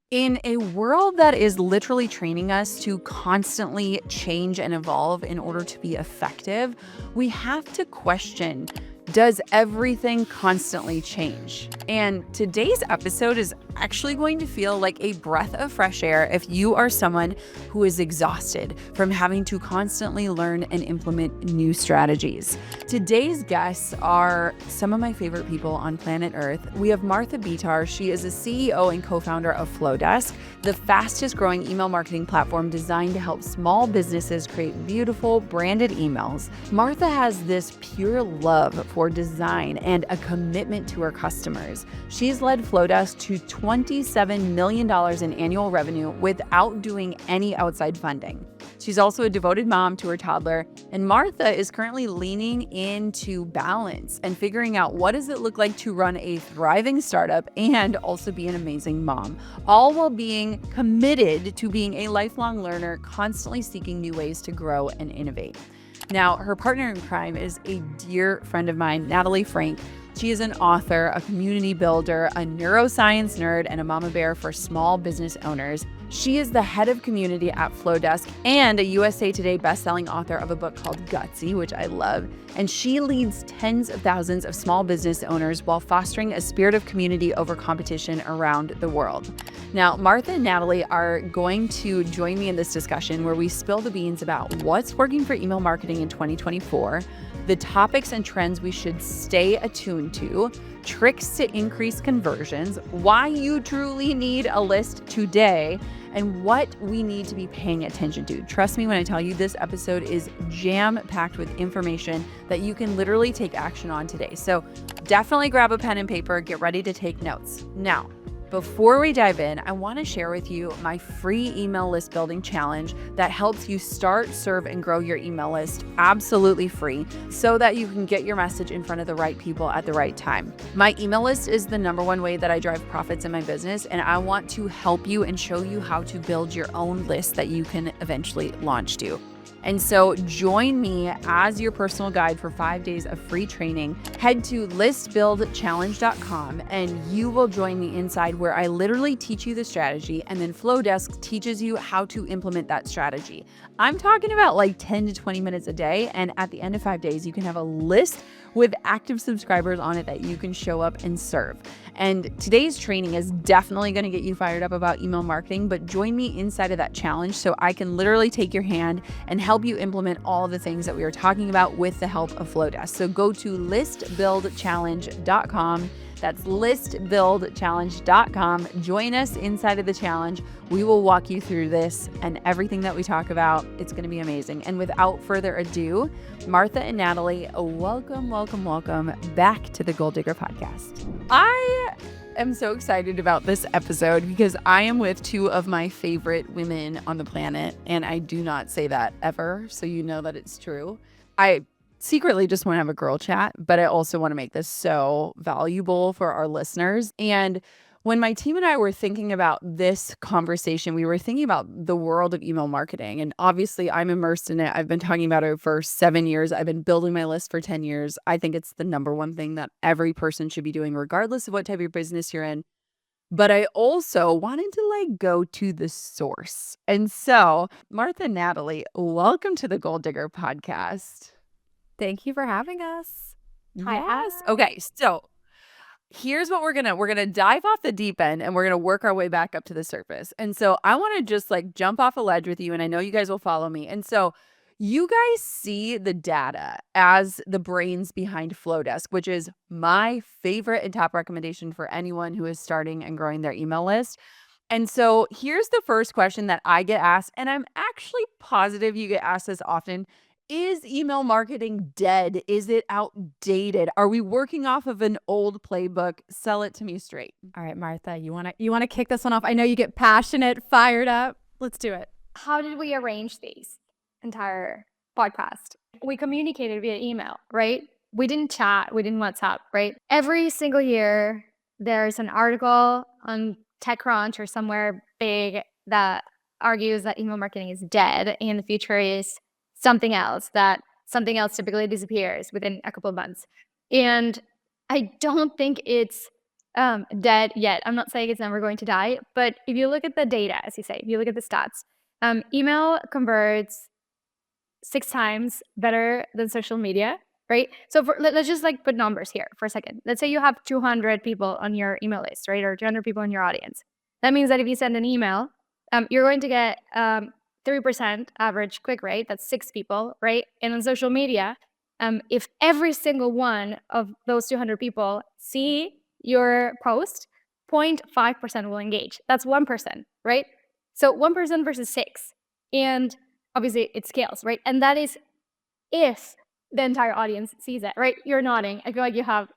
In a world that is literally training us to constantly change and evolve in order to be effective, we have to question, does everything constantly change? And today's episode is actually going to feel like a breath of fresh air if you are someone who is exhausted from having to constantly learn and implement new strategies. Today's guests are some of my favorite people on planet Earth. We have Martha Bitar. She is a CEO and co-founder of Flowdesk, the fastest growing email marketing platform designed to help small businesses create beautiful branded emails. Martha has this pure love for design and a commitment to her customers. She's led Flowdesk to $27 million in annual revenue without doing any outside funding. She's also a devoted mom to her toddler, and Martha is currently leaning into balance and figuring out what does it look like to run a thriving startup and also be an amazing mom, all while being committed to being a lifelong learner, constantly seeking new ways to grow and innovate. Now, her partner in crime is a dear friend of mine, Natalie Franke. She is an author, a community builder, a neuroscience nerd, and a mama bear for small business owners. She is the head of community at Flowdesk and a USA Today bestselling author of a book called Gutsy, which I love. And she leads tens of thousands of small business owners while fostering a spirit of community over competition around the world. Now, Martha and Natalie are going to join me in this discussion where we spill the beans about what's working for email marketing in 2024, the topics and trends we should stay attuned to, tricks to increase conversions, why you truly need a list today, and what we need to be paying attention to. Trust me when I tell you this episode is jam-packed with information that you can literally take action on today. So definitely grab a pen and paper, get ready to take notes. Now, before we dive in, I want to share with you my free email list building challenge that helps you start, serve, and grow your email list absolutely free so that you can get your message in front of the right people at the right time. My email list is the number one way that I drive profits in my business, and I want to help you and show you how to build your own list that you can eventually launch to. And so join me as your personal guide for 5 days of free training. Head to listbuildchallenge.com and you will join me inside where I literally teach you the strategy and then Flowdesk teaches you how to implement that strategy. I'm talking about like 10 to 20 minutes a day. And at the end of 5 days, you can have a list with active subscribers on it that you can show up and serve. And today's training is definitely going to get you fired up about email marketing, but join me inside of that challenge so I can literally take your hand and help you implement all the things that we are talking about with the help of Flowdesk. So go to listbuildchallenge.com. That's listbuildchallenge.com. Join us inside of the challenge. We will walk you through this and everything that we talk about. It's going to be amazing. And without further ado, Martha and Natalie, welcome back to the Goal Digger Podcast. I am so excited about this episode because I am with two of my favorite women on the planet. And I do not say that ever, so you know that it's true. I secretly just want to have a girl chat, but I also want to make this so valuable for our listeners. And when my team and I were thinking about this conversation, we were thinking about the world of email marketing. And obviously, I'm immersed in it. I've been talking about it for 7 years. I've been building my list for 10 years. I think it's the number one thing that every person should be doing, regardless of what type of business you're in. But I also wanted to go to the source. And so, Martha and Natalie, welcome to the Gold Digger Podcast. Thank you for having us. Yes. Okay. So here's what we're gonna dive off the deep end and we're gonna work our way back up to the surface. And so I want to just jump off a ledge with you, and I know you guys will follow me. And so you guys see the data as the brains behind Flowdesk, which is my favorite and top recommendation for anyone who is starting and growing their email list. And so here's the first question that I get asked, and I'm actually positive you get asked this often. Is email marketing dead? Is it outdated? Are we working off of an old playbook? Sell it to me straight. All right, Martha, you want to kick this one off? I know you get passionate, fired up. Let's do it. How did we arrange these entire podcast? We communicated via email, right? We didn't chat. We didn't WhatsApp, right? Every single year, there's an article on TechCrunch or somewhere big that argues that email marketing is dead and the future is something else typically disappears within a couple of months. And I don't think it's dead yet. I'm not saying it's never going to die, but if you look at the data, as you say, if you look at the stats, email converts 6 times better than social media, right? So let's just like put numbers here for a second. Let's say you have 200 people on your email list, right? Or 200 people in your audience. That means that if you send an email, you're going to get 3% average click rate. That's 6 people, right? And on social media, if every single one of those 200 people see your post, 0.5% will engage. That's 1%, right? So 1% versus 6. And obviously it scales, right? And that is if the entire audience sees it, right? You're nodding. I feel like you have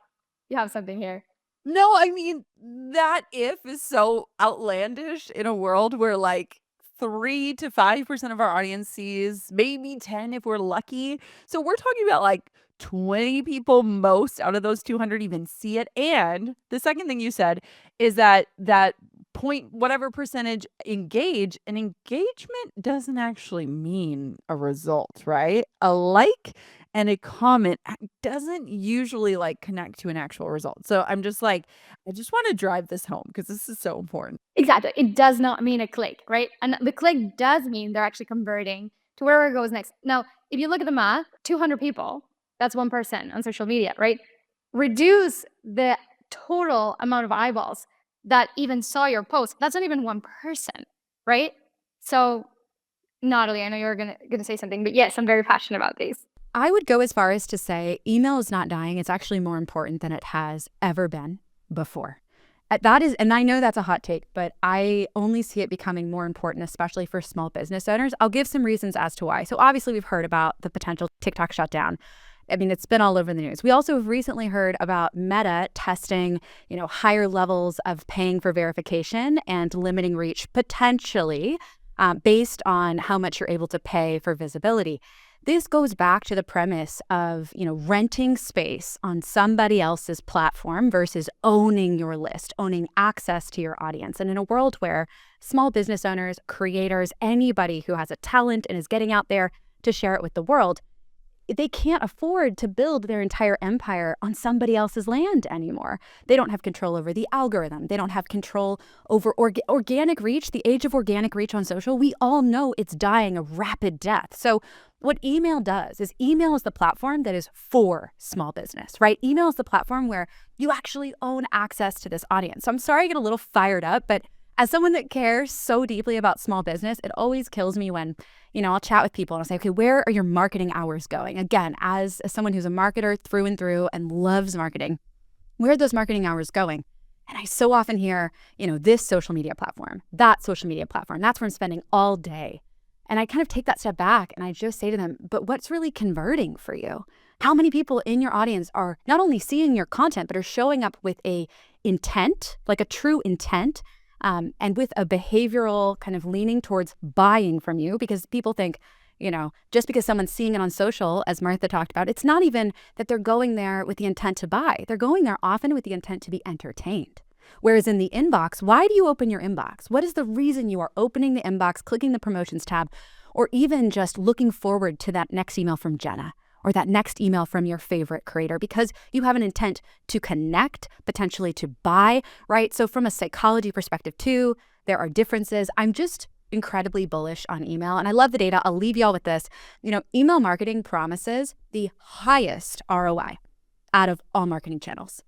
something here. No, I mean, that if is so outlandish in a world where like 3 to 5% of our audience sees, maybe 10 if we're lucky. So we're talking about like 20 people most out of those 200 even see it. And the second thing you said is that point whatever percentage engage, and engagement doesn't actually mean a result, right? A like and a comment doesn't usually like connect to an actual result. So I'm just like, I just want to drive this home because this is so important. Exactly. It does not mean a click, right? And the click does mean they're actually converting to wherever it goes next. Now, if you look at the math, 200 people, that's 1% on social media, right? Reduce the total amount of eyeballs that even saw your post. That's not even one person, right? So, Natalie, I know you're gonna say something, but yes, I'm very passionate about these. I would go as far as to say email is not dying. It's actually more important than it has ever been before. That is, and I know that's a hot take, but I only see it becoming more important, especially for small business owners. I'll give some reasons as to why. So obviously we've heard about the potential TikTok shutdown. I mean, it's been all over the news. We also have recently heard about Meta testing, higher levels of paying for verification and limiting reach potentially based on how much you're able to pay for visibility. This goes back to the premise of, renting space on somebody else's platform versus owning your list, owning access to your audience. And in a world where small business owners, creators, anybody who has a talent and is getting out there to share it with the world, they can't afford to build their entire empire on somebody else's land anymore. They don't have control over the algorithm. They don't have control over organic reach, the age of organic reach on social. We all know it's dying a rapid death. So what email does is email is the platform that is for small business, right? Email is the platform where you actually own access to this audience. So I'm sorry I get a little fired up, but as someone that cares so deeply about small business, it always kills me when, I'll chat with people and I'll say, okay, where are your marketing hours going? Again, as someone who's a marketer through and through and loves marketing, where are those marketing hours going? And I so often hear, this social media platform, that social media platform, that's where I'm spending all day. And I kind of take that step back and I just say to them, but what's really converting for you? How many people in your audience are not only seeing your content, but are showing up with a intent, like a true intent, and with a behavioral kind of leaning towards buying from you? Because people think, just because someone's seeing it on social, as Martha talked about, it's not even that they're going there with the intent to buy. They're going there often with the intent to be entertained. Whereas in the inbox, why do you open your inbox? What is the reason you are opening the inbox, clicking the promotions tab, or even just looking forward to that next email from Jenna or that next email from your favorite creator? Because you have an intent to connect, potentially to buy, right? So from a psychology perspective too, there are differences. I'm just incredibly bullish on email, and I love the data. I'll leave y'all with this. Email marketing promises the highest ROI out of all marketing channels.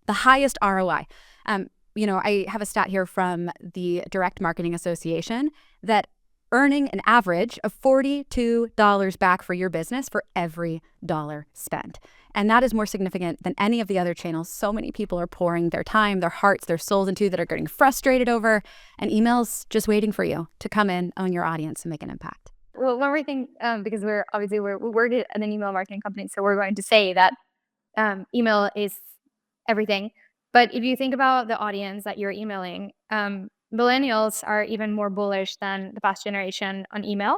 The highest ROI. I have a stat here from the Direct Marketing Association that earning an average of $42 back for your business for every dollar spent. And that is more significant than any of the other channels so many people are pouring their time, their hearts, their souls into, that are getting frustrated over, and email's just waiting for you to come in, own your audience, and make an impact. Well, one more thing, because we're working at an email marketing company, so we're going to say that email is everything. But if you think about the audience that you're emailing, millennials are even more bullish than the past generation on email.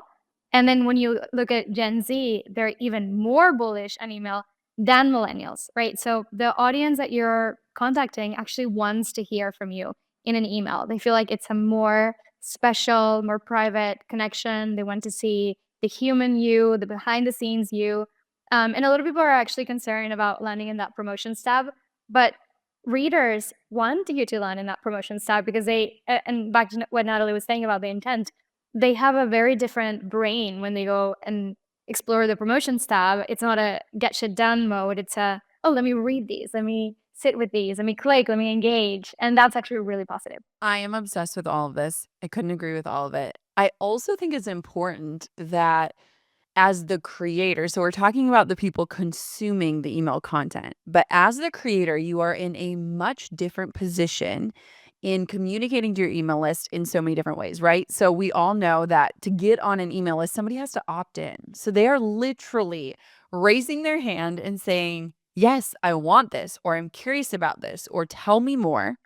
And then when you look at Gen Z, they're even more bullish on email than millennials, right? So the audience that you're contacting actually wants to hear from you in an email. They feel like it's a more special, more private connection. They want to see the human you, the behind the scenes you. And a lot of people are actually concerned about landing in that promotions tab. But readers want you to land in that promotions tab because and back to what Natalie was saying about the intent, they have a very different brain when they go and explore the promotions tab. It's not a get shit done mode. It's a, oh, let me read these. Let me sit with these. Let me click. Let me engage. And that's actually really positive. I am obsessed with all of this. I couldn't agree with all of it. I also think it's important that as the creator, so we're talking about the people consuming the email content, but as the creator, you are in a much different position in communicating to your email list in so many different ways, right? So we all know that to get on an email list, somebody has to opt in. So they are literally raising their hand and saying, yes, I want this, or I'm curious about this, or tell me more.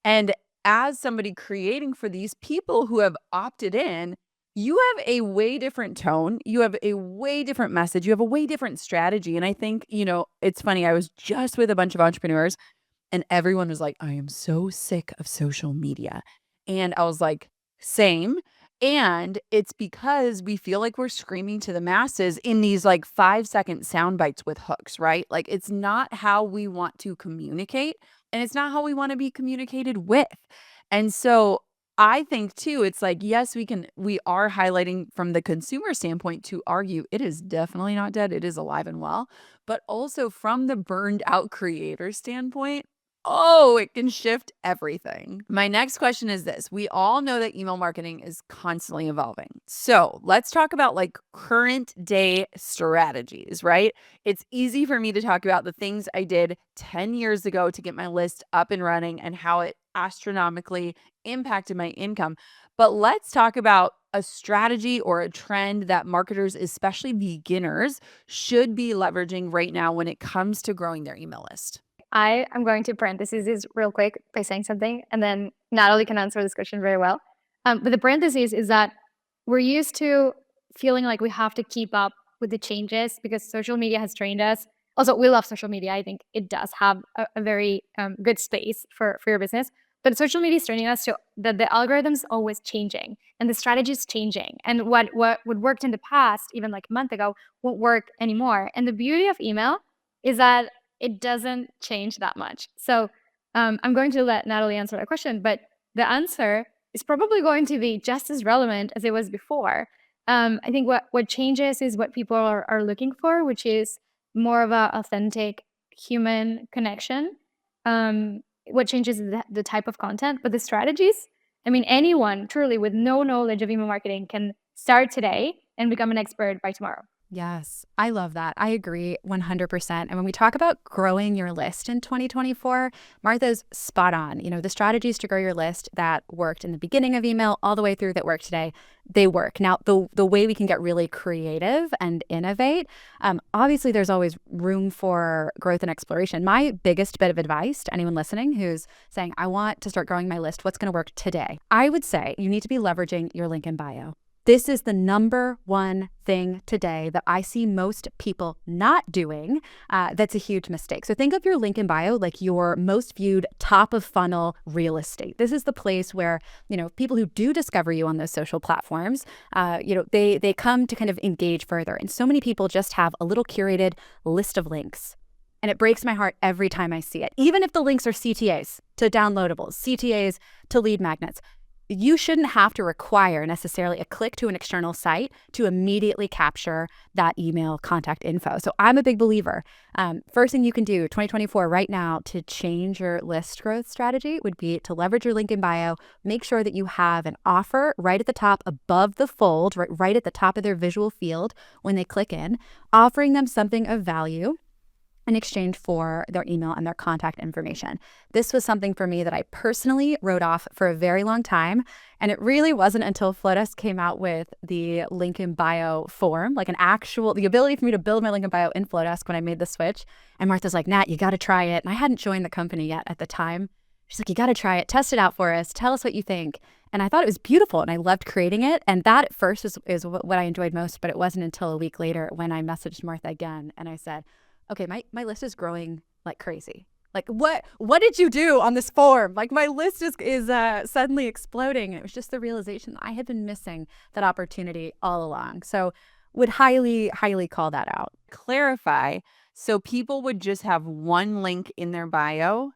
And as somebody creating for these people who have opted in, you have a way different tone. You have a way different message. You have a way different strategy. And I think, it's funny. I was just with a bunch of entrepreneurs and everyone was like, I am so sick of social media. And I was like, same. And it's because we feel like we're screaming to the masses in these like 5-second sound bites with hooks, right? Like it's not how we want to communicate and it's not how we want to be communicated with. And so I think too, it's like, yes, we are highlighting from the consumer standpoint to argue it is definitely not dead. It is alive and well. But also from the burned out creator standpoint, oh, it can shift everything. My next question is this. We all know that email marketing is constantly evolving. So let's talk about like current day strategies, right? It's easy for me to talk about the things I did 10 years ago to get my list up and running and how it astronomically impacted my income. But let's talk about a strategy or a trend that marketers, especially beginners, should be leveraging right now when it comes to growing their email list. I am going to parentheses this real quick by saying something, and then Natalie can answer this question very well. But the parentheses is that we're used to feeling like we have to keep up with the changes because social media has trained us. Also, we love social media. I think it does have a very good space for your business. But social media is training us to that the algorithm is always changing and the strategy is changing. And what worked in the past, even like a month ago, won't work anymore. And the beauty of email is that it doesn't change that much. So I'm going to let Natalie answer that question, but the answer is probably going to be just as relevant as it was before. I think what changes is what people are looking for, which is more of a authentic human connection. What changes is the type of content, but the strategies, I mean, anyone truly with no knowledge of email marketing can start today and become an expert by tomorrow. Yes, I love that. I agree 100%. And when we talk about growing your list in 2024, Martha's spot on. The strategies to grow your list that worked in the beginning of email all the way through that work today, they work. Now, the way we can get really creative and innovate, obviously there's always room for growth and exploration. My biggest bit of advice to anyone listening who's saying, I want to start growing my list, what's going to work today? I would say you need to be leveraging your link in bio. This is the number one thing today that I see most people not doing. That's a huge mistake. So think of your link in bio like your most viewed top of funnel real estate. This is the place where, people who do discover you on those social platforms, they come to kind of engage further. And so many people just have a little curated list of links. And it breaks my heart every time I see it. Even if the links are CTAs to downloadables, CTAs to lead magnets. You shouldn't have to require necessarily a click to an external site to immediately capture that email contact info. So I'm a big believer. First thing you can do 2024 right now to change your list growth strategy would be to leverage your link in bio. Make sure that you have an offer right at the top above the fold, right at the top of their visual field when they click in, offering them something of value in exchange for their email and their contact information. This was something for me that I personally wrote off for a very long time. And it really wasn't until Flowdesk came out with the link in bio form, like the ability for me to build my link in bio in Flowdesk when I made the switch. And Martha's like, Nat, you got to try it. And I hadn't joined the company yet at the time. She's like, you got to try it, test it out for us. Tell us what you think. And I thought it was beautiful and I loved creating it. And that at first is what I enjoyed most, but it wasn't until a week later when I messaged Martha again and I said, okay, my list is growing like crazy. Like what did you do on this form? Like my list is suddenly exploding. And it was just the realization that I had been missing that opportunity all along. So would highly, highly call that out. Clarify. So people would just have one link in their bio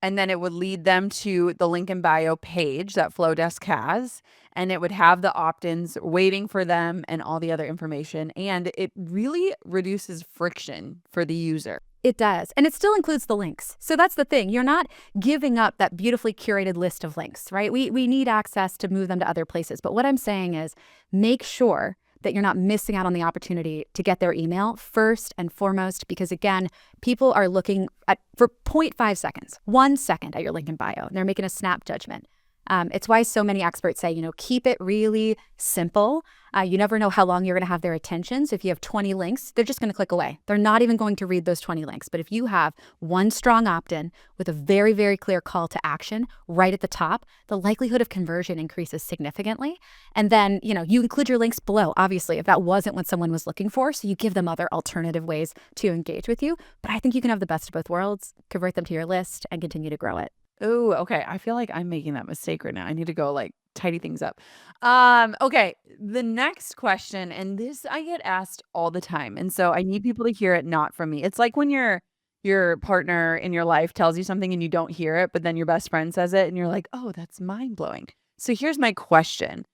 and then it would lead them to the link in bio page that Flowdesk has, and it would have the opt-ins waiting for them and all the other information, and it really reduces friction for the user. It does. And it still includes the links. So that's the thing. You're not giving up that beautifully curated list of links, right? We need access to move them to other places. But what I'm saying is make sure that you're not missing out on the opportunity to get their email first and foremost, because again, people are looking at for 0.5 seconds, 1 second at your link in bio, and they're making a snap judgment. It's why so many experts say, keep it really simple. You never know how long you're going to have their attention. So if you have 20 links, they're just going to click away. They're not even going to read those 20 links. But if you have one strong opt-in with a very, very clear call to action right at the top, the likelihood of conversion increases significantly. And then, you include your links below, obviously, if that wasn't what someone was looking for. So you give them other alternative ways to engage with you. But I think you can have the best of both worlds, convert them to your list, and continue to grow it. Oh, okay. I feel like I'm making that mistake right now. I need to go tidy things up. Okay. The next question, and this I get asked all the time. And so I need people to hear it not from me. It's like when your partner in your life tells you something and you don't hear it, but then your best friend says it and you're like, oh, that's mind blowing. So here's my question.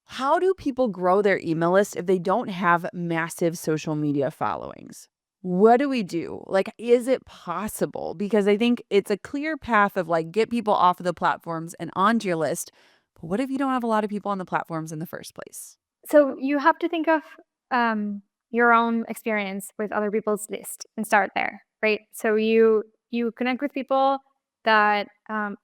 How do people grow their email list if they don't have massive social media followings? What do we do? Is it possible? Because I think it's a clear path of get people off of the platforms and onto your list. But what if you don't have a lot of people on the platforms in the first place? So you have to think of your own experience with other people's list and start there, right? So you connect with people that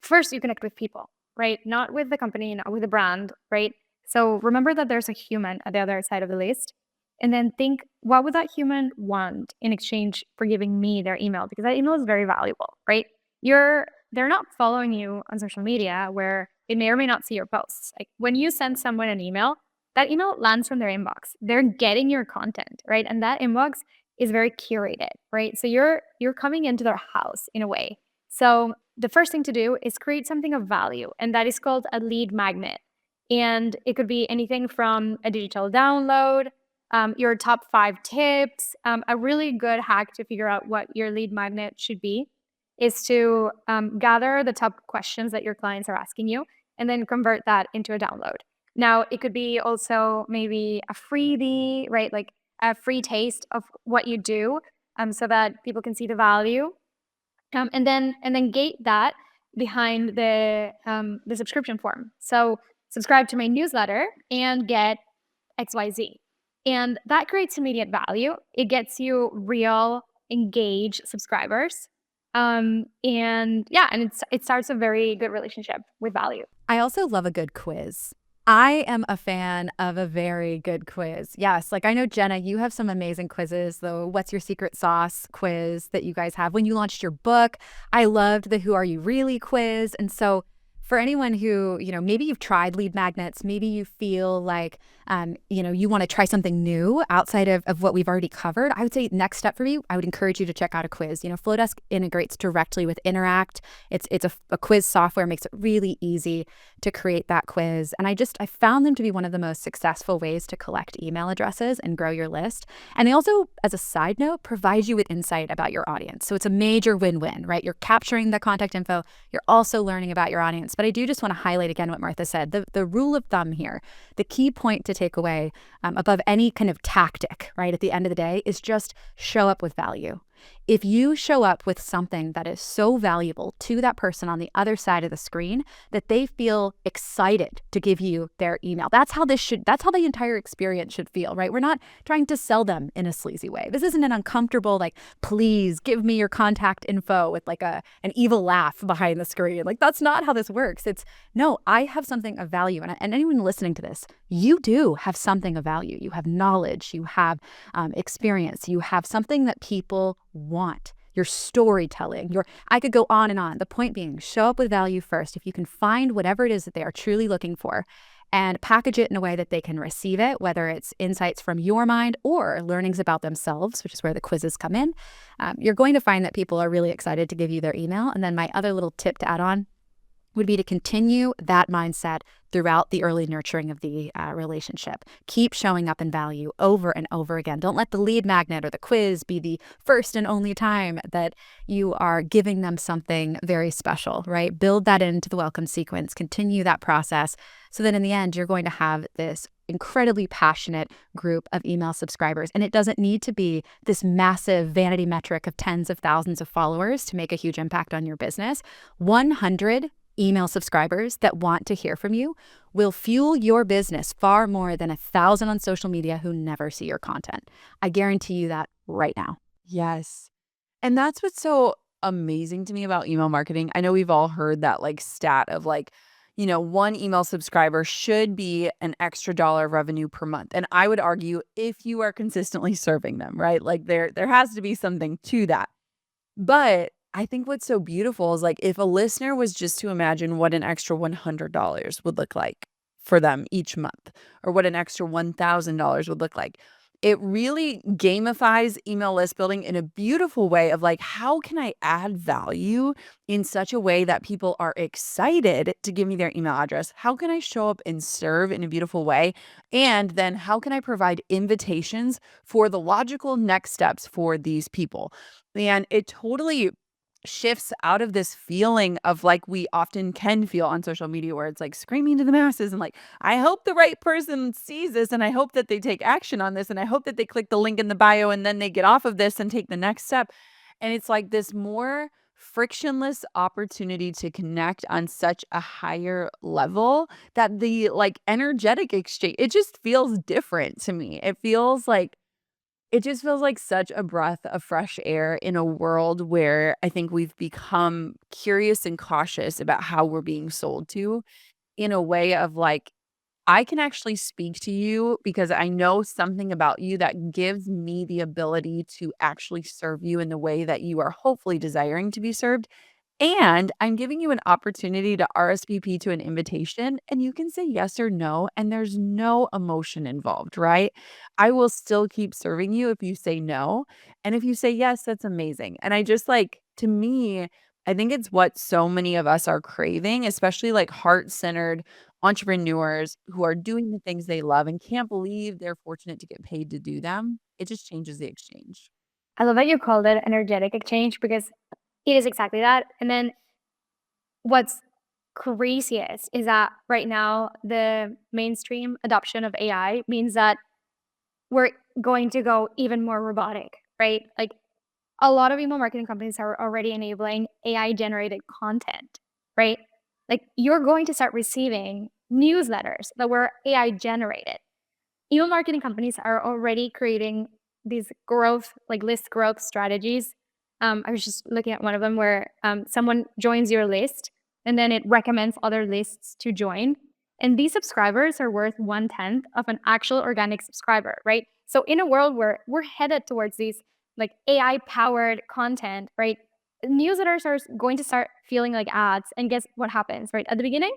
first you connect with people, right? Not with the company, not with the brand, right? So remember that there's a human at the other side of the list. And then think, what would that human want in exchange for giving me their email? Because that email is very valuable, right? They're not following you on social media where it may or may not see your posts. Like when you send someone an email, that email lands from their inbox. They're getting your content, right? And that inbox is very curated, right? So you're coming into their house in a way. So the first thing to do is create something of value, and that is called a lead magnet. And it could be anything from a digital download, your top 5 tips. A really good hack to figure out what your lead magnet should be is to gather the top questions that your clients are asking you and then convert that into a download. Now, it could be also maybe a freebie, right? Like a free taste of what you do so that people can see the value. And then gate that behind the subscription form. So subscribe to my newsletter and get XYZ. And that creates immediate value. It gets you real, engaged subscribers. And it starts a very good relationship with value. I also love a good quiz. I am a fan of a very good quiz. Yes, I know, Jenna, you have some amazing quizzes, the What's Your Secret Sauce quiz that you guys have. When you launched your book, I loved the Who Are You Really quiz. And so for anyone who, maybe you've tried lead magnets, maybe you feel like, you want to try something new outside of what we've already covered, I would say next step for you, I would encourage you to check out a quiz. Flowdesk integrates directly with Interact. It's a quiz software, makes it really easy to create that quiz. And I found them to be one of the most successful ways to collect email addresses and grow your list. And they also, as a side note, provide you with insight about your audience. So it's a major win-win, right? You're capturing the contact info. You're also learning about your audience. But I do just want to highlight again what Martha said. The rule of thumb here, the key point to take away above any kind of tactic, right, at the end of the day is just show up with value. If you show up with something that is so valuable to that person on the other side of the screen that they feel excited to give you their email, that's how the entire experience should feel, right? We're not trying to sell them in a sleazy way. This isn't an uncomfortable, please give me your contact info with an evil laugh behind the screen. That's not how this works. It's, no, I have something of value. And anyone listening to this, you do have something of value. You have knowledge, you have experience, you have something that people want. Your storytelling, I could go on and on. The point being, show up with value first. If you can find whatever it is that they are truly looking for and package it in a way that they can receive it, whether it's insights from your mind or learnings about themselves, which is where the quizzes come in, you're going to find that people are really excited to give you their email. And then my other little tip to add on would be to continue that mindset throughout the early nurturing of the relationship. Keep showing up in value over and over again. Don't let the lead magnet or the quiz be the first and only time that you are giving them something very special, right? Build that into the welcome sequence, continue that process, so that in the end, you're going to have this incredibly passionate group of email subscribers. And it doesn't need to be this massive vanity metric of tens of thousands of followers to make a huge impact on your business. 100 email subscribers that want to hear from you will fuel your business far more than 1,000 on social media who never see your content. I guarantee you that right now. Yes. And that's what's so amazing to me about email marketing. I know we've all heard that like stat of like, one email subscriber should be an extra dollar of revenue per month. And I would argue if you are consistently serving them, right? Like there has to be something to that. But I think what's so beautiful is like if a listener was just to imagine what an extra $100 would look like for them each month, or what an extra $1,000 would look like, it really gamifies email list building in a beautiful way of like, how can I add value in such a way that people are excited to give me their email address? How can I show up and serve in a beautiful way? And then how can I provide invitations for the logical next steps for these people? And it totally shifts out of this feeling of like we often can feel on social media where it's like screaming to the masses and like, I hope the right person sees this and I hope that they take action on this and I hope that they click the link in the bio and then they get off of this and take the next step. And it's like this more frictionless opportunity to connect on such a higher level that the like energetic exchange, it just feels different to me. It just feels like such a breath of fresh air in a world where I think we've become curious and cautious about how we're being sold to, in a way of like, I can actually speak to you because I know something about you that gives me the ability to actually serve you in the way that you are hopefully desiring to be served. And I'm giving you an opportunity to RSVP to an invitation, and you can say yes or no, and there's no emotion involved, right? I will still keep serving you if you say no. And if you say yes, that's amazing. And I just like, to me, I think it's what so many of us are craving, especially like heart centered entrepreneurs who are doing the things they love and can't believe they're fortunate to get paid to do them. It just changes the exchange. I love that you called it energetic exchange because it is exactly that. And then what's craziest is that right now the mainstream adoption of AI means that we're going to go even more robotic, right? Like a lot of email marketing companies are already enabling AI generated content, right? Like you're going to start receiving newsletters that were AI generated. Email marketing companies are already creating these growth, like list growth strategies. I was just looking at one of them where someone joins your list and then it recommends other lists to join. And these subscribers are worth 1/10 of an actual organic subscriber, right? So in a world where we're headed towards these like AI powered content, right? Newsletters are going to start feeling like ads. And guess what happens, right? At the beginning,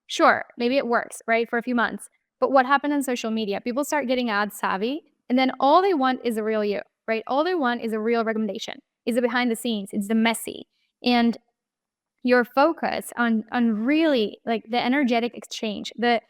sure, maybe it works, right? For a few months. But what happened on social media? People start getting ad savvy, and then all they want is a real you, right? All they want is a real recommendation. Is the behind the scenes. It's the messy, and your focus on really like the energetic exchange, the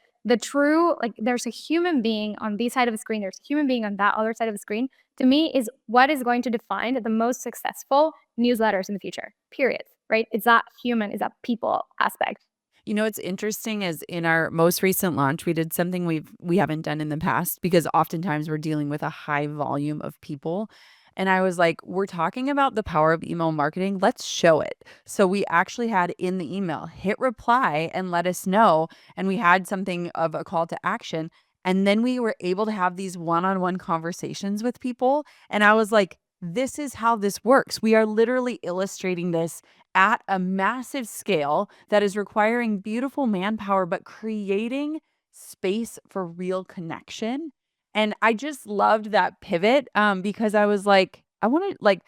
true like there's a human being on this side of the screen, there's a human being on that other side of the screen. To me, is what is going to define the most successful newsletters in the future. Period. Right? It's that human, is that people aspect. What's interesting is in our most recent launch, we did something we haven't done in the past because oftentimes we're dealing with a high volume of people. And I was like, we're talking about the power of email marketing. Let's show it. So we actually had in the email, hit reply and let us know. And we had something of a call to action. And then we were able to have these one-on-one conversations with people. And I was like, this is how this works. We are literally illustrating this at a massive scale that is requiring beautiful manpower, but creating space for real connection. And I just loved that pivot because I was like, I want to like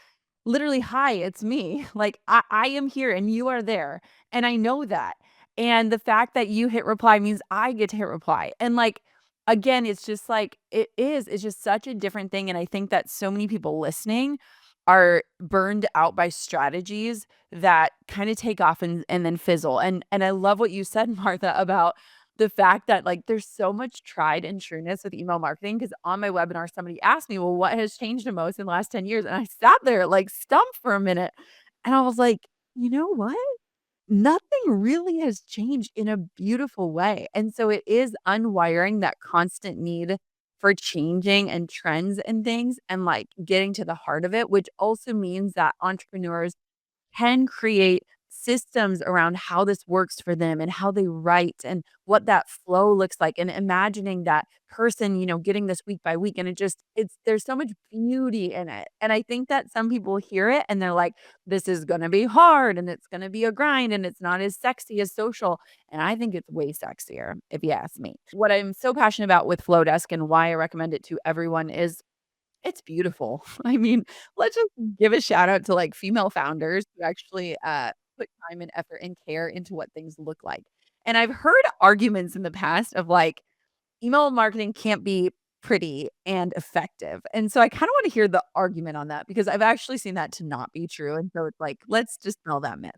literally, hi, it's me. Like I am here and you are there. And I know that. And the fact that you hit reply means I get to hit reply. And like, again, it's just like, it's just such a different thing. And I think that so many people listening are burned out by strategies that kind of take off and then fizzle. And I love what you said, Martha, about the fact that like there's so much tried and trueness with email marketing. Because on my webinar, somebody asked me, well, what has changed the most in the last 10 years? And I sat there like stumped for a minute. And I was like, you know what? Nothing really has changed in a beautiful way. And so it is unwiring that constant need for changing and trends and things and like getting to the heart of it, which also means that entrepreneurs can create systems around how this works for them and how they write and what that flow looks like and imagining that person, getting this week by week. And it's there's so much beauty in it. And I think that some people hear it and they're like, this is going to be hard and it's going to be a grind and it's not as sexy as social. And I think it's way sexier, if you ask me. What I'm so passionate about with Flowdesk and why I recommend it to everyone is it's beautiful. I mean, let's just give a shout out to like female founders who actually put time and effort and care into what things look like. And I've heard arguments in the past of like email marketing can't be pretty and effective. And so I kind of want to hear the argument on that because I've actually seen that to not be true. And so it's like, let's dispel that myth.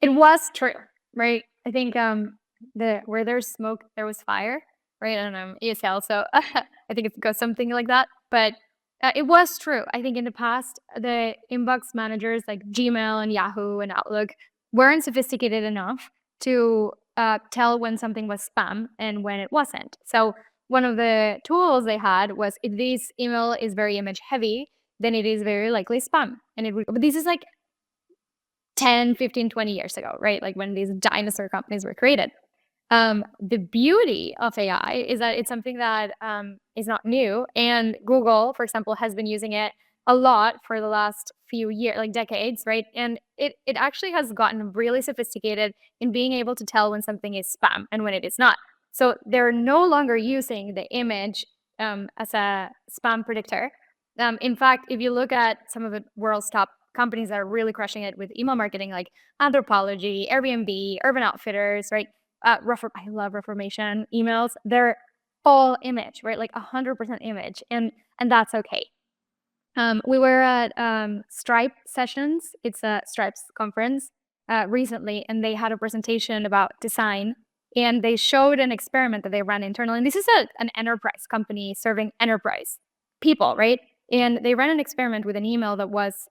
It was true, right? I think the where there's smoke, there was fire, right? And ESL, so I think it goes something like that. But it was true. I think in the past, the inbox managers like Gmail and Yahoo and Outlook weren't sophisticated enough to tell when something was spam and when it wasn't. So one of the tools they had was if this email is very image heavy, then it is very likely spam. And it would, but this is like 10, 15, 20 years ago, right? Like when these dinosaur companies were created. The beauty of AI is that it's something that is not new. And Google, for example, has been using it a lot for the last few years, like decades, right? And it actually has gotten really sophisticated in being able to tell when something is spam and when it is not. So they're no longer using the image as a spam predictor. In fact, if you look at some of the world's top companies that are really crushing it with email marketing, like Anthropologie, Airbnb, Urban Outfitters, right? I love Reformation emails. They're all image, right? Like 100% image, and that's okay. We were at Stripe sessions. It's a Stripe's conference recently, and they had a presentation about design, and they showed an experiment that they ran internally. And this is an enterprise company serving enterprise people, right? And they ran an experiment with an email that was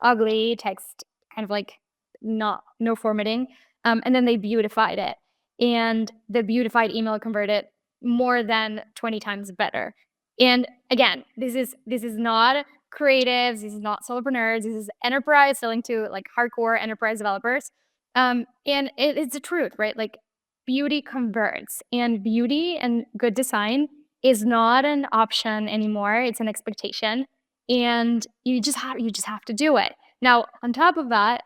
ugly text, kind of like no formatting, and then they beautified it. And the beautified email converted more than 20 times better. And again, this is not creatives, this is not solopreneurs, this is enterprise selling to like hardcore enterprise developers. And it's the truth, right? Like beauty converts, and beauty and good design is not an option anymore. It's an expectation, and you just have to do it. Now, on top of that,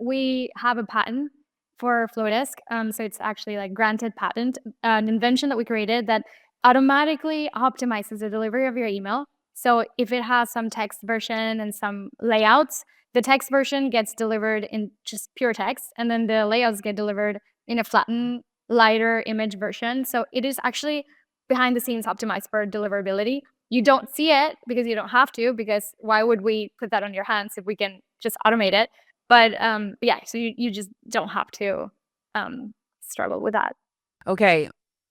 we have a patent for Flowdesk. So it's actually like granted patent, an invention that we created that automatically optimizes the delivery of your email. So if it has some text version and some layouts, the text version gets delivered in just pure text, and then the layouts get delivered in a flattened, lighter image version. So it is actually behind the scenes optimized for deliverability. You don't see it because you don't have to, because why would we put that on your hands if we can just automate it? But yeah, so you just don't have to struggle with that. Okay.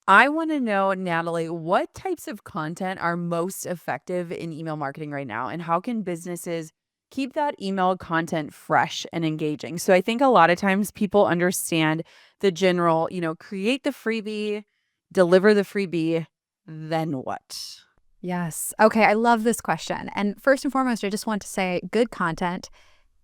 I want to know, Natalie, what types of content are most effective in email marketing right now? And how can businesses keep that email content fresh and engaging? So I think a lot of times people understand the general, create the freebie, deliver the freebie, then what? Yes. Okay. I love this question. And first and foremost, I just want to say good content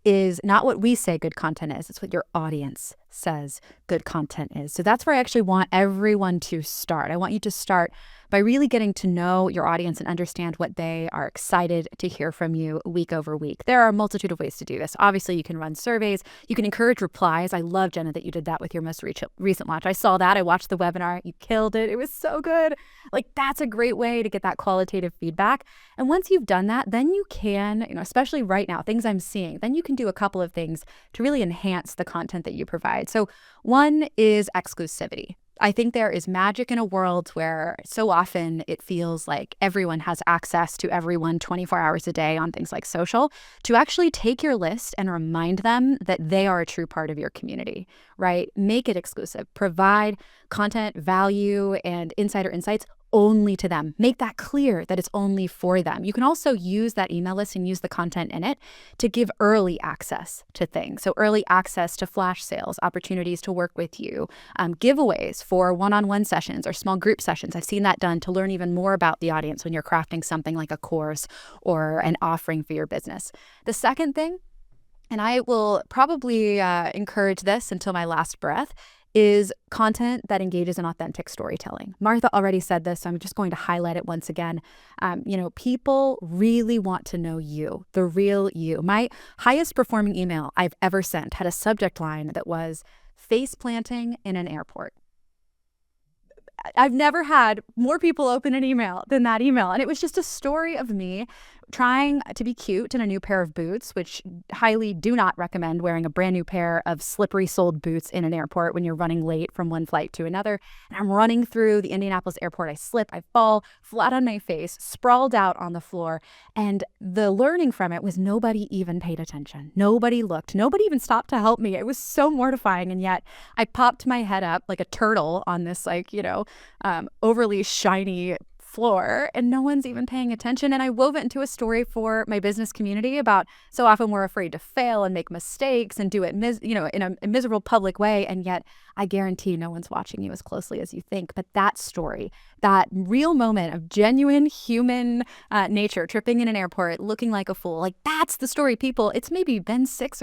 is not what we say good content is. It's what your audience says good content is. So that's where I actually want everyone to start. I want you to start by really getting to know your audience and understand what they are excited to hear from you week over week. There are a multitude of ways to do this. Obviously, you can run surveys. You can encourage replies. I love, Jenna, that you did that with your most recent launch. I saw that. I watched the webinar. You killed it. It was so good. Like, that's a great way to get that qualitative feedback. And once you've done that, then you can, especially right now, things I'm seeing, then you can do a couple of things to really enhance the content that you provide. So one is exclusivity. I think there is magic in a world where so often it feels like everyone has access to everyone 24 hours a day on things like social, to actually take your list and remind them that they are a true part of your community, right? Make it exclusive. Provide content, value, and insider insights only to them. Make that clear that it's only for them. You can also use that email list and use the content in it to give early access to things. So early access to flash sales, opportunities to work with you, giveaways for one-on-one sessions or small group sessions. I've seen that done to learn even more about the audience when you're crafting something like a course or an offering for your business. The second thing, and I will probably encourage this until my last breath, is content that engages in authentic storytelling. Martha already said this, so I'm just going to highlight it once again. People really want to know you, the real you. My highest performing email I've ever sent had a subject line that was face planting in an airport. I've never had more people open an email than that email. And it was just a story of me trying to be cute in a new pair of boots, which highly do not recommend wearing a brand new pair of slippery soled boots in an airport when you're running late from one flight to another. And I'm running through the Indianapolis airport. I slip, I fall flat on my face, sprawled out on the floor. And the learning from it was nobody even paid attention. Nobody looked. Nobody even stopped to help me. It was so mortifying. And yet I popped my head up like a turtle on this, overly shiny floor, and no one's even paying attention. And I wove it into a story for my business community about so often we're afraid to fail and make mistakes and do it in a miserable public way, and yet I guarantee no one's watching you as closely as you think. But that story, that real moment of genuine human nature, tripping in an airport looking like a fool, like that's the story. People, it's maybe been 6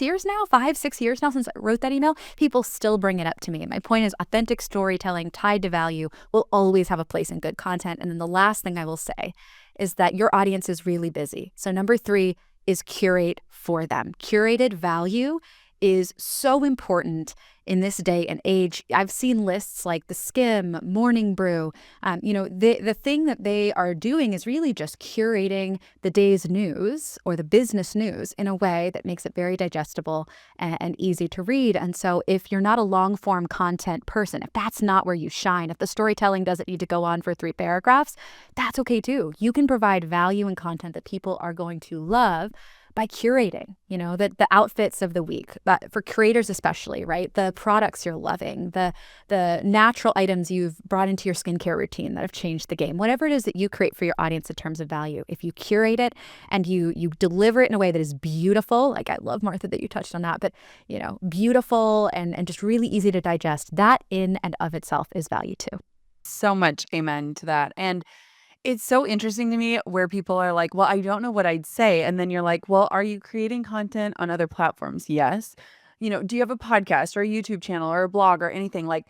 years now, 5-6 years now since I wrote that email, people still bring it up to me. My point is authentic storytelling tied to value will always have a place in good content. And then the last thing I will say is that your audience is really busy. So number 3 is curate for them. Curated value is so important in this day and age. I've seen lists like the Skim, Morning Brew. The thing that they are doing is really just curating the day's news or the business news in a way that makes it very digestible and easy to read. And so if you're not a long form content person, if that's not where you shine, if the storytelling doesn't need to go on for 3 paragraphs, that's okay too. You can provide value and content that people are going to love by curating, the outfits of the week, for creators especially, right? The products you're loving, the natural items you've brought into your skincare routine that have changed the game, whatever it is that you create for your audience in terms of value. If you curate it and you deliver it in a way that is beautiful, like I love, Martha, that you touched on that, but beautiful and just really easy to digest, that in and of itself is value too. So much amen to that. And it's so interesting to me where people are like, well, I don't know what I'd say. And then you're like, well, are you creating content on other platforms? Yes. Do you have a podcast or a YouTube channel or a blog or anything? Like,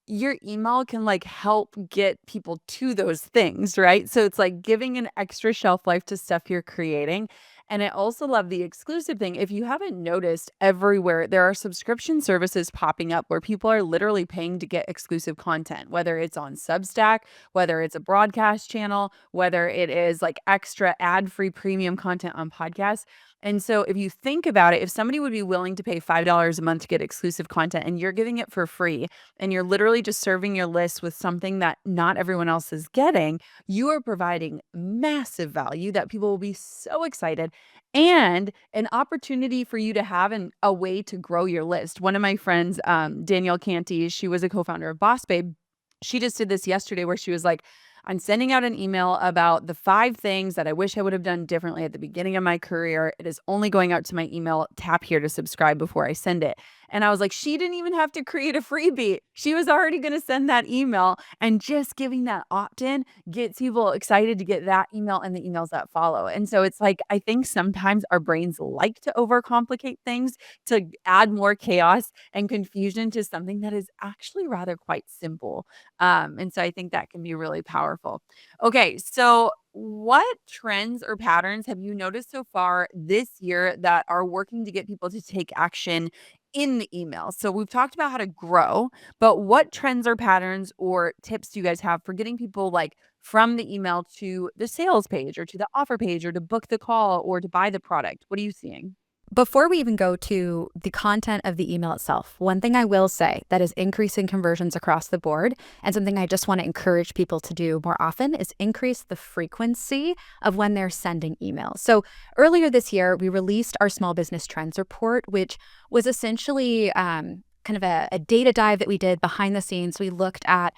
your email can help get people to those things, right? So it's like giving an extra shelf life to stuff you're creating. And I also love the exclusive thing. If you haven't noticed, everywhere there are subscription services popping up where people are literally paying to get exclusive content, whether it's on Substack, whether it's a broadcast channel, whether it is like extra ad-free premium content on podcasts. And so if you think about it, if somebody would be willing to pay $5 a month to get exclusive content and you're giving it for free, and you're literally just serving your list with something that not everyone else is getting, you are providing massive value that people will be so excited, and an opportunity for you to have a way to grow your list. One of my friends, Danielle Canty, she was a co-founder of Boss Babe. She just did this yesterday where she was like, I'm sending out an email about the 5 things that I wish I would have done differently at the beginning of my career. It is only going out to my email. Tap here to subscribe before I send it. And I was like, she didn't even have to create a freebie. She was already going to send that email, and just giving that opt-in gets people excited to get that email and the emails that follow. And so it's like, I think sometimes our brains like to overcomplicate things to add more chaos and confusion to something that is actually rather quite simple. And so I think that can be really powerful. Okay, so what trends or patterns have you noticed so far this year that are working to get people to take action in the email? So we've talked about how to grow, but what trends or patterns or tips do you guys have for getting people from the email to the sales page or to the offer page or to book the call or to buy the product? What are you seeing? Before we even go to the content of the email itself, one thing I will say that is increasing conversions across the board, and something I just want to encourage people to do more often, is increase the frequency of when they're sending emails. So earlier this year, we released our Small Business Trends Report, which was essentially kind of a data dive that we did behind the scenes. We looked at,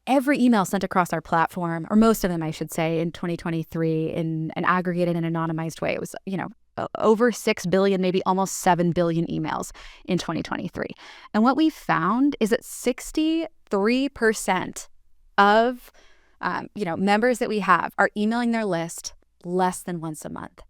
every email sent across our platform, or most of them, I should say, in 2023 in an aggregated and anonymized way. It was, over 6 billion, maybe almost 7 billion emails in 2023. And what we found is that 63% of, members that we have are emailing their list less than once a month.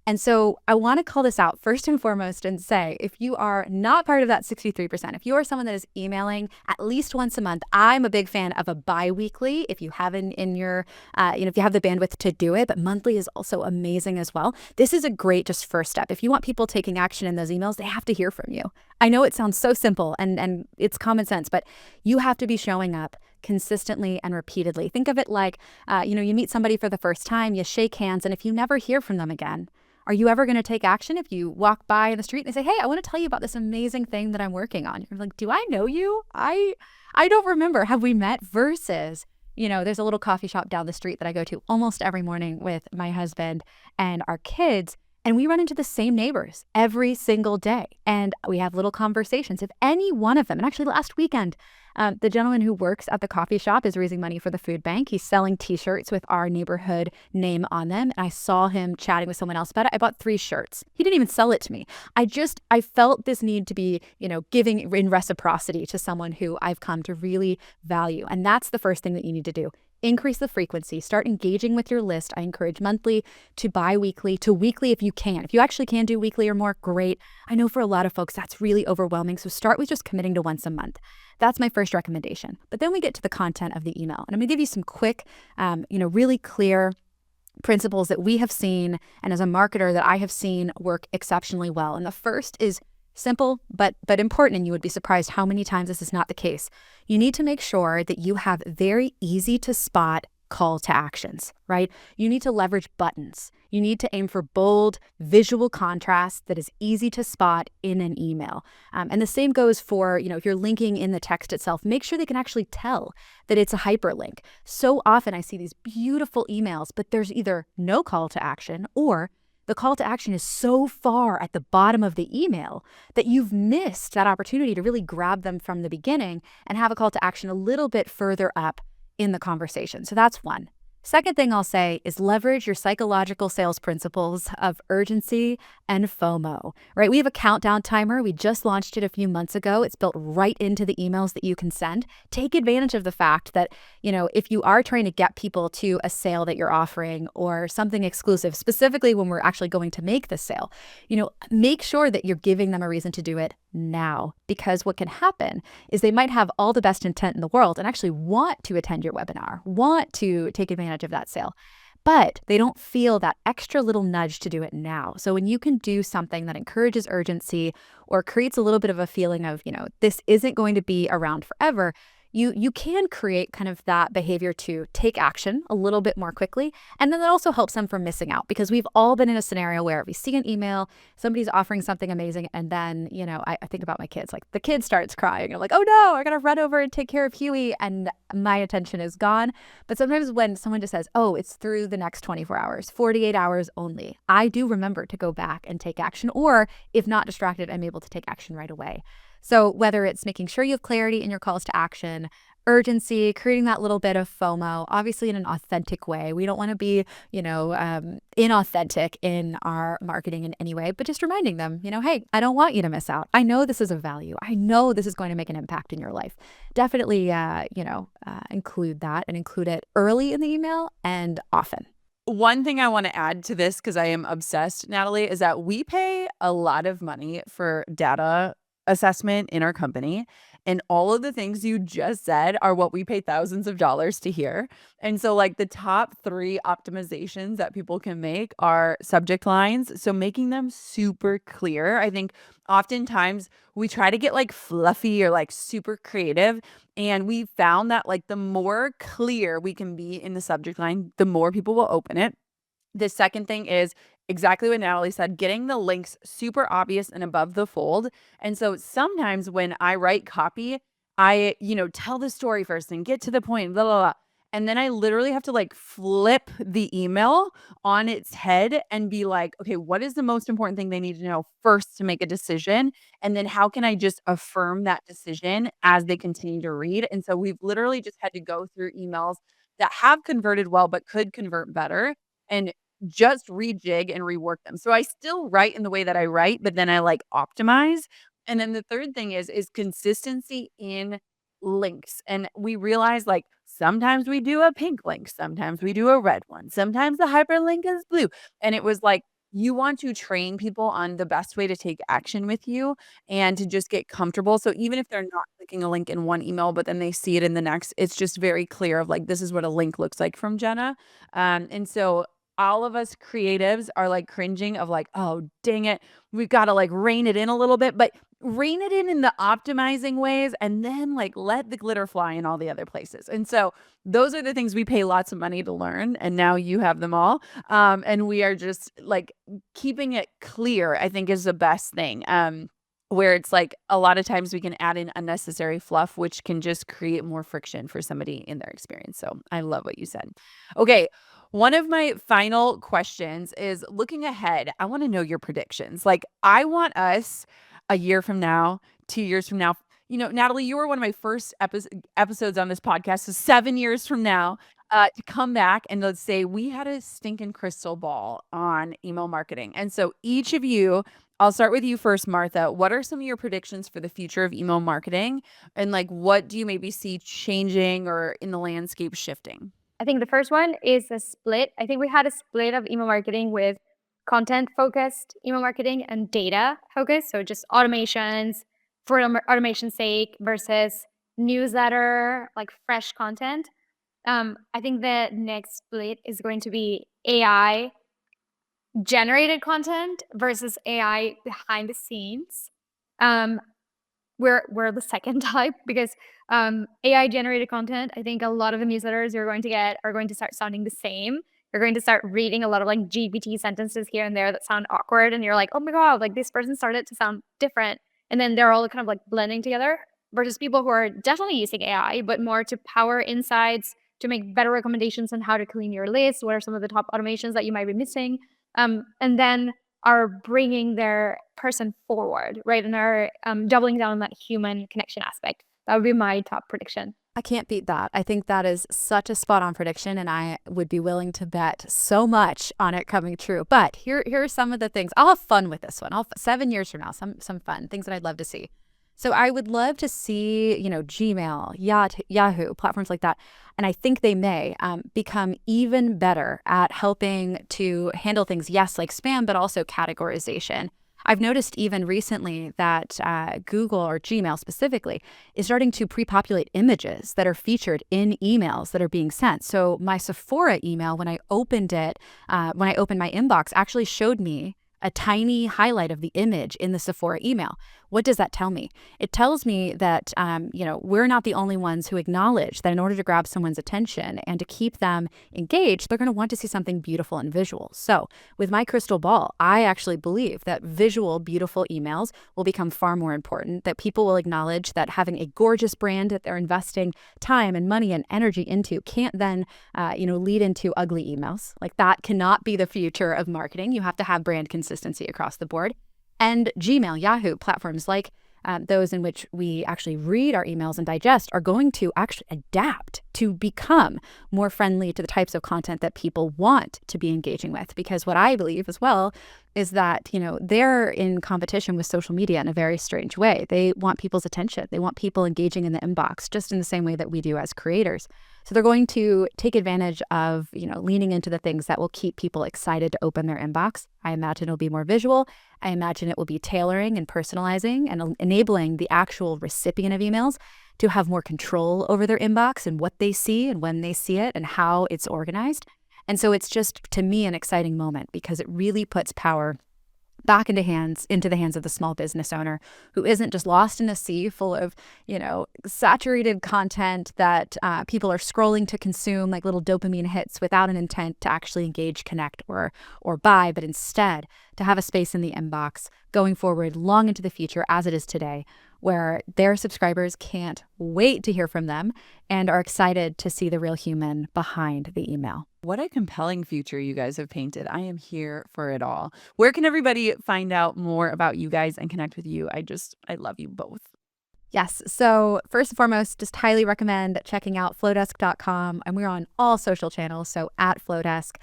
And so I want to call this out first and foremost and say, if you are not part of that 63%, if you are someone that is emailing at least once a month, I'm a big fan of a bi-weekly if you have in your, if you have the bandwidth to do it, but monthly is also amazing as well. This is a great just first step. If you want people taking action in those emails, they have to hear from you. I know it sounds so simple and it's common sense, but you have to be showing up consistently and repeatedly. Think of it like, you meet somebody for the first time, you shake hands, and if you never hear from them again, are you ever going to take action if you walk by in the street and they say, hey, I want to tell you about this amazing thing that I'm working on? You're like, do I know you? I don't remember. Have we met? Versus, there's a little coffee shop down the street that I go to almost every morning with my husband and our kids. And we run into the same neighbors every single day. And we have little conversations. If any one of them, and actually last weekend, the gentleman who works at the coffee shop is raising money for the food bank. He's selling t-shirts with our neighborhood name on them. And I saw him chatting with someone else about it. I bought 3 shirts. He didn't even sell it to me. I felt this need to be, giving in reciprocity to someone who I've come to really value. And that's the first thing that you need to do. Increase the frequency, start engaging with your list. I encourage monthly to bi-weekly to weekly if you can. If you actually can do weekly or more, great. I know for a lot of folks that's really overwhelming. So start with just committing to once a month. That's my first recommendation. But then we get to the content of the email. And I'm gonna give you some quick, really clear principles that we have seen, and as a marketer that I have seen work exceptionally well. And the first is simple, but important, and you would be surprised how many times this is not the case. You need to make sure that you have very easy to spot call to actions, right? You need to leverage buttons. You need to aim for bold visual contrast that is easy to spot in an email. And the same goes for, if you're linking in the text itself, make sure they can actually tell that it's a hyperlink. So often I see these beautiful emails, but there's either no call to action or the call to action is so far at the bottom of the email that you've missed that opportunity to really grab them from the beginning and have a call to action a little bit further up in the conversation. So that's one. Second thing I'll say is leverage your psychological sales principles of urgency and FOMO, right? We have a countdown timer. We just launched it a few months ago. It's built right into the emails that you can send. Take advantage of the fact that, if you are trying to get people to a sale that you're offering or something exclusive, specifically when we're actually going to make the sale, make sure that you're giving them a reason to do it now, because what can happen is they might have all the best intent in the world and actually want to attend your webinar, want to take advantage of that sale, but they don't feel that extra little nudge to do it now. So when you can do something that encourages urgency or creates a little bit of a feeling of, this isn't going to be around forever, you can create kind of that behavior to take action a little bit more quickly. And then that also helps them from missing out, because we've all been in a scenario where we see an email, somebody's offering something amazing, and then, I think about my kids, like the kid starts crying. I'm like, oh no, I gotta run over and take care of Huey, and my attention is gone. But sometimes when someone just says, oh, it's through the next 24 hours, 48 hours only, I do remember to go back and take action, or if not distracted, I'm able to take action right away. So whether it's making sure you have clarity in your calls to action, urgency, creating that little bit of FOMO, obviously in an authentic way. We don't want to be, inauthentic in our marketing in any way, but just reminding them, hey, I don't want you to miss out. I know this is a value. I know this is going to make an impact in your life. Definitely, include that and include it early in the email and often. One thing I want to add to this, because I am obsessed, Natalie, is that we pay a lot of money for data assessment in our company. And all of the things you just said are what we pay thousands of dollars to hear. And so the top 3 optimizations that people can make are subject lines. So making them super clear. I think oftentimes we try to get fluffy or super creative. And we found that the more clear we can be in the subject line, the more people will open it. The second thing is exactly what Natalie said, getting the links super obvious and above the fold. And so sometimes when I write copy, I, tell the story first and get to the point, blah, blah, blah. And then I literally have to like flip the email on its head and be like, okay, what is the most important thing they need to know first to make a decision? And then how can I just affirm that decision as they continue to read? And so we've literally just had to go through emails that have converted well, but could convert better and just rejig and rework them. So I still write in the way that I write, but then I like optimize. And then the third thing is consistency in links. And we realize like sometimes we do a pink link, sometimes we do a red one, sometimes the hyperlink is blue. And it was like you want to train people on the best way to take action with you and to just get comfortable. So even if they're not clicking a link in one email, but then they see it in the next, it's just very clear of like, this is what a link looks like from Jenna. And so all of us creatives are like cringing of like, oh, dang it. We've got to like rein it in a little bit, but rein it in the optimizing ways and then like let the glitter fly in all the other places. And so those are the things we pay lots of money to learn. And now you have them all. And we are just like keeping it clear, I think is the best thing. Where it's like a lot of times we can add in unnecessary fluff, which can just create more friction for somebody in their experience. So I love what you said. Okay. One of my final questions is looking ahead. I want to know your predictions. Like, I want us a year from now, 2 years from now. Natalie, you were one of my first episodes on this podcast. So 7 years from now, to come back and let's say we had a stinking crystal ball on email marketing. And so each of you, I'll start with you first, Martha. What are some of your predictions for the future of email marketing? And like, what do you maybe see changing or in the landscape shifting? I think the first one is a split. I think we had a split of email marketing with content focused email marketing and data focused. So just automations for automation's sake versus newsletter, like fresh content. I think the next split is going to be AI generated content versus AI behind the scenes. We're the second type because AI generated content, I think a lot of the newsletters you're going to get are going to start sounding the same. You're going to start reading a lot of like GPT sentences here and there that sound awkward, and you're like, oh my god, like this person started to sound different, and then they're all kind of like blending together. Versus people who are definitely using AI, but more to power insights, to make better recommendations on how to clean your list. What are some of the top automations that you might be missing? And then are bringing their person forward, right? And are doubling down on that human connection aspect. That would be my top prediction. I can't beat that. I think that is such a spot on prediction, and I would be willing to bet so much on it coming true. But here are some of the things. I'll have fun with this one. 7 years from now, some fun things that I'd love to see. So I would love to see, Gmail, Yahoo, platforms like that. And I think they may become even better at helping to handle things, yes, like spam, but also categorization. I've noticed even recently that Google or Gmail specifically is starting to pre-populate images that are featured in emails that are being sent. So my Sephora email, when I opened it, when I opened my inbox, actually showed me a tiny highlight of the image in the Sephora email. What does that tell me? It tells me that, we're not the only ones who acknowledge that in order to grab someone's attention and to keep them engaged, they're going to want to see something beautiful and visual. So with my crystal ball, I actually believe that visual, beautiful emails will become far more important, that people will acknowledge that having a gorgeous brand that they're investing time and money and energy into can't then, lead into ugly emails. Like that cannot be the future of marketing. You have to have brand consistency across the board. And Gmail, Yahoo, platforms like those in which we actually read our emails and digest are going to actually adapt to become more friendly to the types of content that people want to be engaging with. Because what I believe as well is that, they're in competition with social media in a very strange way. They want people's attention. They want people engaging in the inbox just in the same way that we do as creators. So they're going to take advantage of, leaning into the things that will keep people excited to open their inbox. I imagine it'll be more visual. I imagine it will be tailoring and personalizing and enabling the actual recipient of emails to have more control over their inbox and what they see and when they see it and how it's organized. And so it's just, to me, an exciting moment because it really puts power back into the hands of the small business owner who isn't just lost in a sea full of, saturated content that people are scrolling to consume like little dopamine hits without an intent to actually engage, connect, or buy, but instead to have a space in the inbox going forward long into the future as it is today, where their subscribers can't wait to hear from them and are excited to see the real human behind the email. What a compelling future you guys have painted. I am here for it all. Where can everybody find out more about you guys and connect with you? I love you both. Yes. So first and foremost, just highly recommend checking out flowdesk.com. And we're on all social channels. So at Flowdesk.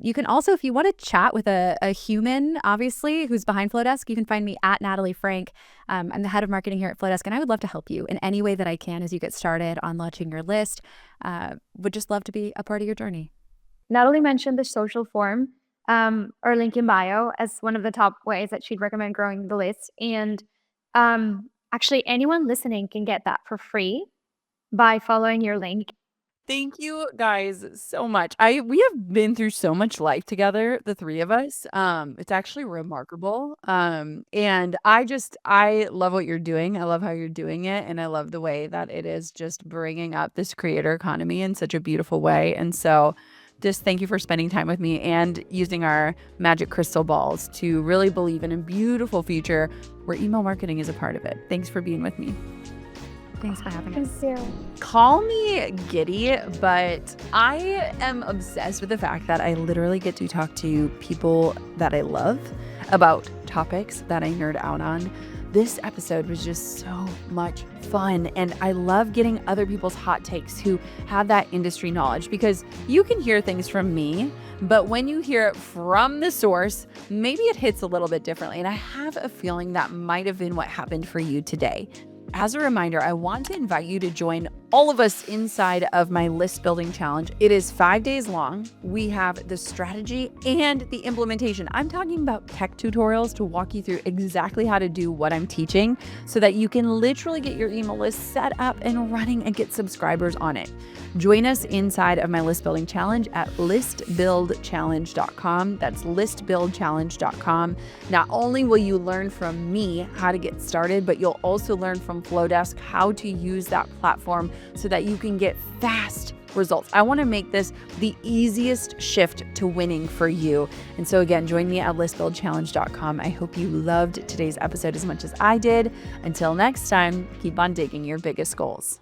You can also, if you want to chat with a human, obviously, who's behind Flowdesk, you can find me at Natalie Franke. I'm the head of marketing here at Flowdesk, and I would love to help you in any way that I can as you get started on launching your list. Would just love to be a part of your journey. Natalie mentioned the social form or link in bio as one of the top ways that she'd recommend growing the list. And actually, anyone listening can get that for free by following your link. Thank you guys so much. We have been through so much life together, the three of us. It's actually remarkable. And I love what you're doing. I love how you're doing it. And I love the way that it is just bringing up this creator economy in such a beautiful way. And so just thank you for spending time with me and using our magic crystal balls to really believe in a beautiful future where email marketing is a part of it. Thanks for being with me. Thanks for having us. Thank you. Call me giddy, but I am obsessed with the fact that I literally get to talk to people that I love about topics that I nerd out on. This episode was just so much fun, and I love getting other people's hot takes who have that industry knowledge, because you can hear things from me, but when you hear it from the source, maybe it hits a little bit differently. And I have a feeling that might have been what happened for you today. As a reminder, I want to invite you to join all of us inside of my list building challenge. It is 5 days long. We have the strategy and the implementation. I'm talking about tech tutorials to walk you through exactly how to do what I'm teaching so that you can literally get your email list set up and running and get subscribers on it. Join us inside of my list building challenge at listbuildchallenge.com. That's listbuildchallenge.com. Not only will you learn from me how to get started, but you'll also learn from Flowdesk how to use that platform so that you can get fast results. I want to make this the easiest shift to winning for you. And so again, join me at listbuildchallenge.com. I hope you loved today's episode as much as I did. Until next time, keep on digging your biggest goals.